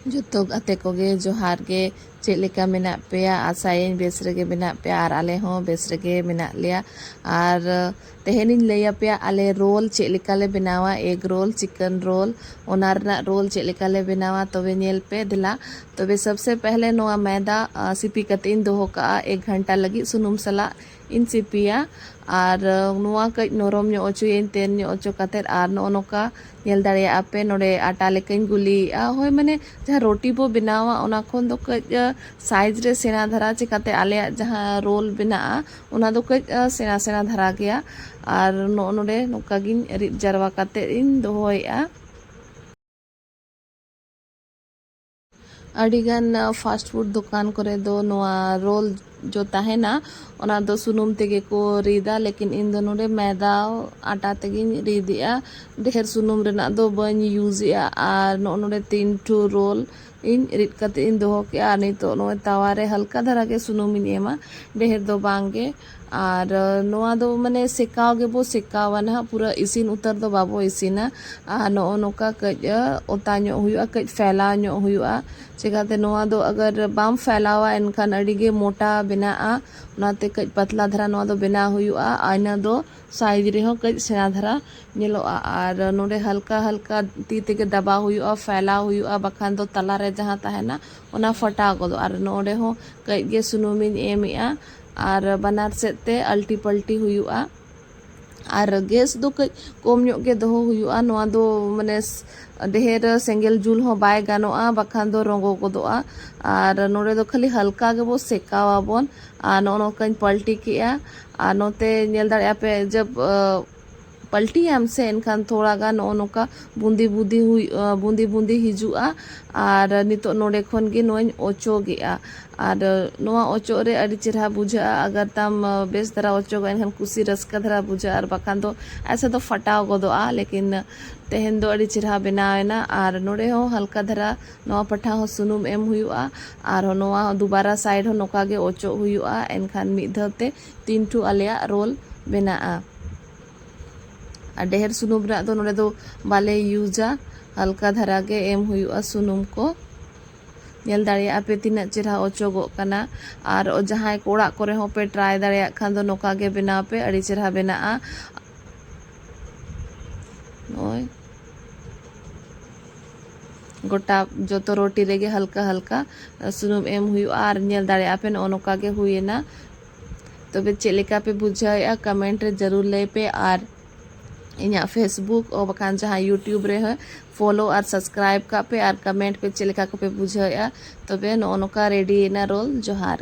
ᱡᱚᱛᱚ ᱜᱟᱛᱮ ᱠᱚᱜᱮ ᱡᱚᱦᱟᱨ ᱜᱮ ᱪᱮᱫ ᱞᱮᱠᱟ ᱢᱮᱱᱟᱜ ᱯᱮᱭᱟ ᱟᱥᱟᱭᱟᱹᱧ ᱵᱮᱥ ᱨᱮᱜᱮ ᱢᱮᱱᱟᱜ ᱯᱮᱭᱟ ᱟᱨ ᱟᱞᱮ ᱦᱚᱸ ᱵᱮᱥ ᱨᱮᱜᱮ ᱢᱮᱱᱟᱜ ᱞᱮᱭᱟ ᱟᱨ ᱛᱮᱦᱮᱧᱤᱧ ᱞᱟᱹᱭ ᱟᱯᱮᱭᱟ ᱟᱞᱮ ᱨᱳᱞ ᱪᱮᱫ ᱞᱮᱠᱟ ᱞᱮ ᱵᱮᱱᱟᱣᱟ ᱮᱜ ᱨᱳᱞ चिकन रोल ओना रना रोल चेक लेका ले बनावा तबे नेल पे दिला तबे सबसे पहले नोआ मैदा सिपी कते इन दोहो का 1 घंटा लगी सुनुम सला इन सिपिया और नोआ कई नरम ᱧᱚᱜ ᱚᱪᱚᱭᱮᱧ ᱛᱮᱱ ᱧᱚᱜ ᱚᱪᱚ ᱠᱟᱛᱮ ᱟᱨ ᱱᱚᱜᱼᱚ ᱧᱮᱞ ᱫᱟᱲᱮᱭᱟᱜ ᱟᱯᱮ ᱱᱚᱰᱮ ᱟᱴᱟ ᱞᱮᱠᱟᱧ ᱜᱩᱞᱤᱭᱮᱜᱼᱟ ᱦᱳᱭ ᱢᱟᱱᱮ ᱡᱟᱦᱟᱸ ᱨᱚᱴᱤ ᱵᱚ ᱵᱮᱱᱟᱣᱟ ᱚᱱᱟ ᱠᱷᱚᱱ ᱫᱚ ᱠᱟᱹᱡ ᱥᱟइज ᱨᱮ ᱥᱮᱬᱟ ᱫᱷᱟᱨᱟ ᱪᱤᱠᱟᱹᱛᱮ ᱟᱞᱮᱭᱟᱜ ᱡᱟᱦᱟᱸ ᱨᱳᱞ ᱵᱮᱱᱟᱜᱼᱟ ᱚᱱᱟ ᱫᱚ ᱠᱟᱹᱡ ᱥᱮᱬᱟ ᱥᱮᱬᱟ ᱫᱷᱟᱨᱟ ᱜᱮᱭᱟ ᱟᱨ ᱱᱚᱰᱮ ᱱᱚᱝᱠᱟ ᱜᱤᱧ ᱨᱤᱫ ᱡᱟᱨᱣᱟ ᱠᱟᱛᱮ ᱤᱧ ᱫᱚᱦᱚᱭᱮᱜᱼᱟ अड़ीगान फास्ट फूड दुकान करे दो नोआ रोल जो ताहेना ओना दो सुनुम तेगे को रीदा लेकिन इन दो नोडे मैदा आटा तेगे रीदिया ढेर सुनुम रेना दो बन यूजिया आर नोडे 3 ठू रोल इन रीद कते इन दोहो के आर नितो नोए तावारे हल्का धरा के सुनुम इन एमा ढेर दो बांगे और नोआ दो मने सेकाव गे बो सेकावा ना पूरा इसिन उतर दो बाबो इसिना आ नो नोका कज ओता ᱧᱚᱜ हुआ कज फैलाव ᱧᱚᱜ हुआ चिकाते नोआ दो अगर बाम फैलावा एनखान अड़ीगे मोटा बनाआ उनाते कज पतला धरा नोआ दो बना हुआ आइना दो साइज रे हो कज सेना धरा नेलोआ और नोडे हल्का हल्का ती तेगे दबा हुआ फैलाव हुआ बखान दो तला रे जहां ताहेना ओना फटा गदो और नोडे हो कज गे सुनुमिन एमिया और बनार सेते अल्टी पल्टी हुआ और गैस दो कज कम ᱧᱚᱜ गे दोहो हुआ नोआ दो माने ढेर सेंगेल जुल हो बाय गानोआ बखान दो रंगो गदोआ और नोडे दो खाली हल्का गे बो सेकावा बोन आ नो कñ पलटी किया आ नोते नेल दाड़िया पे जब पलटी हमसे एनखान थोड़ा गान नोका बूंदी बूंदी हुई बूंदी बूंदी हिजुआ और नितो नोडे खन गे नोñ ओचो गेआ और नोआ ओचो रे अड़ी चेहरा बुझा अगर तम बेस धरा ओचो गए एनखान कुसी रस्का धरा बुझा और बखान दो ऐसे तो फटाव गदोआ लेकिन तेहन दो अड़ी चेहरा बनावेना और नोडे हो हल्का धरा नोआ पठा हो सुनुम एम हुआ और नोआ दोबारा साइड हो नोका गे ओचो हुआ एनखान मिद धते 3 ठू आलेया रोल बनाआ ढेर सुनुम रा दो नोडे दो बाले यूजा हल्का धरा गे एम हुआ सुनुम को नेल दाड़िया पे तीना चेहरा ओचोगो कना और जहां कोड़ा करे हो पे ट्राई दाड़िया खान दो नोका गे बना पे अड़ी चेहरा बनाआ ओय गोटा जो तो रोटी रेगे हल्का हल्का सुनुम एम हुआ और नेल दाड़िया पे नोका गे हुएना तो बे चेलेका पे बुझाया कमेंट रे जरूर ले पे और इन्या फेसबुक और बखान जहाँ यूट्यूब रे है फॉलो और सब्सक्राइब का पे और कमेंट पे चलेका को पे बुझाया तबे नोका रेडी ना रोल जोहार।